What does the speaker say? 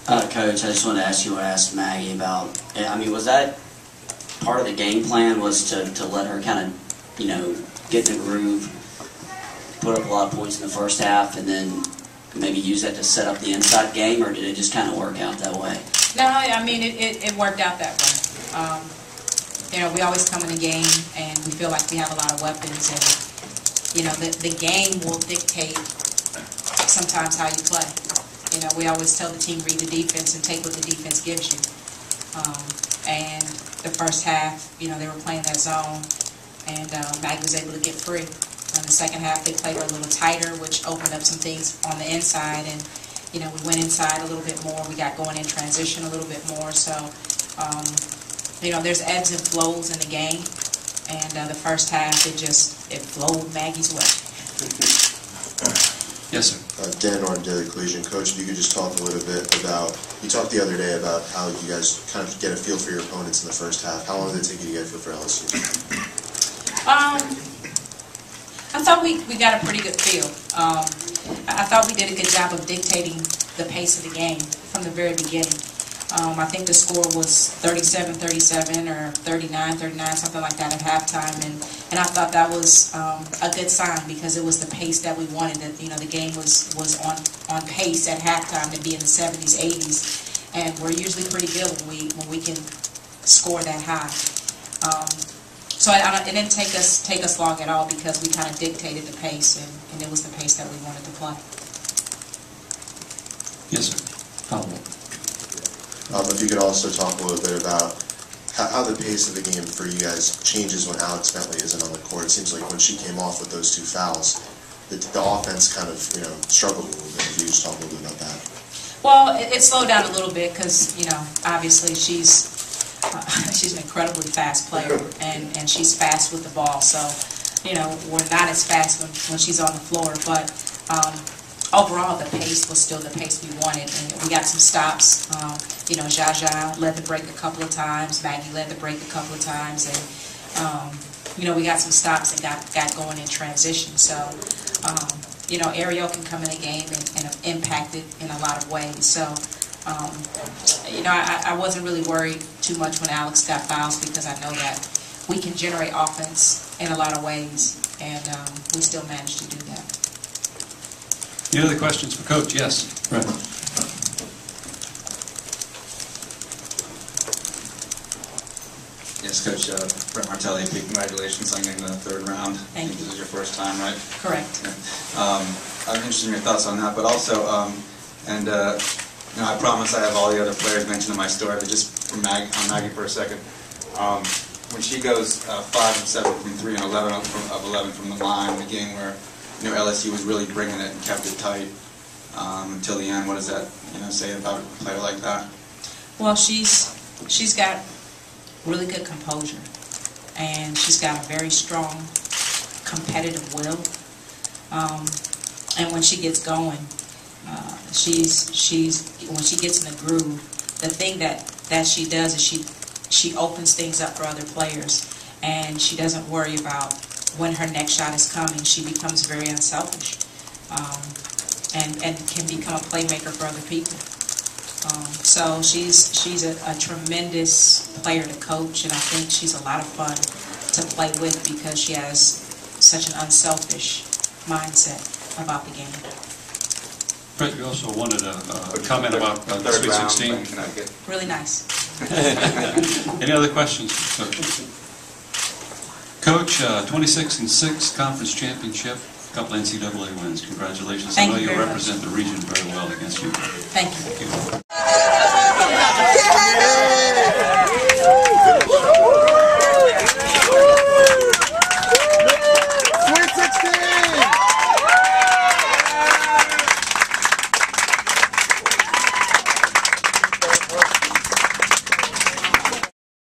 Coach, I just wanted to ask you what I asked Maggie about. I mean, was that part of the game plan, was to let her kind of, get in the groove, put up a lot of points in the first half, and then maybe use that to set up the inside game, or did it just kind of work out that way? No, I mean, it worked out that way. We always come in a game, and we feel like we have a lot of weapons, and, the game will dictate sometimes how you play. We always tell the team, read the defense and take what the defense gives you. And the first half, they were playing that zone, and Maggie was able to get free. In the second half, they played a little tighter, which opened up some things on the inside, and we went inside a little bit more. We got going in transition a little bit more. So, there's ebbs and flows in the game, and the first half, it flowed Maggie's way. Yes, sir. Dan Norton, Daily Collegian. Coach, if you could just talk a little bit about, you talked the other day about how you guys kind of get a feel for your opponents in the first half. How long did it take you to get a feel for LSU? I thought we got a pretty good feel. I thought we did a good job of dictating the pace of the game from the very beginning. I think the score was 37-37 or 39-39, something like that at halftime, and I thought that was a good sign because it was the pace that we wanted. That the game was on pace at halftime to be in the 70s, 80s, and we're usually pretty good when we can score that high. So it didn't take us long at all because we kind of dictated the pace, and it was the pace that we wanted to play. Yes, sir. Follow-up. If you could also talk a little bit about how the pace of the game for you guys changes when Alex Bentley isn't on the court. It seems like when she came off with those two fouls, the offense kind of struggled a little bit. If you just talk a little bit about that. Well, it slowed down a little bit because obviously she's an incredibly fast player, and she's fast with the ball. So we're not as fast when she's on the floor, but overall the pace was still the pace we wanted, and we got some stops. Jaja led the break a couple of times, Maggie led the break a couple of times, and we got some stops and got going in transition. So Ariel can come in a game and impact it in a lot of ways. So I wasn't really worried too much when Alex got fouls because I know that we can generate offense in a lot of ways, and we still managed to do that. Any other questions for Coach? Yes. Right. Yes, Coach. Brett Martelli, big congratulations on getting the third round. Thank you. This is your first time, right? Correct. Yeah. I'm interested in your thoughts on that, but also, I promise I have all the other players mentioned in my story, but just on Maggie for a second. When she goes 5 of 7 from 3 and 11 of 11 from the line in a game where LSU was really bringing it and kept it tight until the end, what does that say about a player like that? Well, she's got really good composure, and she's got a very strong competitive will. And when she gets going, when she gets in the groove, the thing that she does is she opens things up for other players, and she doesn't worry about when her next shot is coming. She becomes very unselfish, and can become a playmaker for other people. So she's a tremendous player to coach, and I think she's a lot of fun to play with because she has such an unselfish mindset about the game. Brett, you also wanted a comment about the Sweet 16. Really nice. Any other questions, Coach? 26-6 conference championship, a couple NCAA wins. Congratulations. Thank I know you you'll very represent much. the region very well against you. Thank you.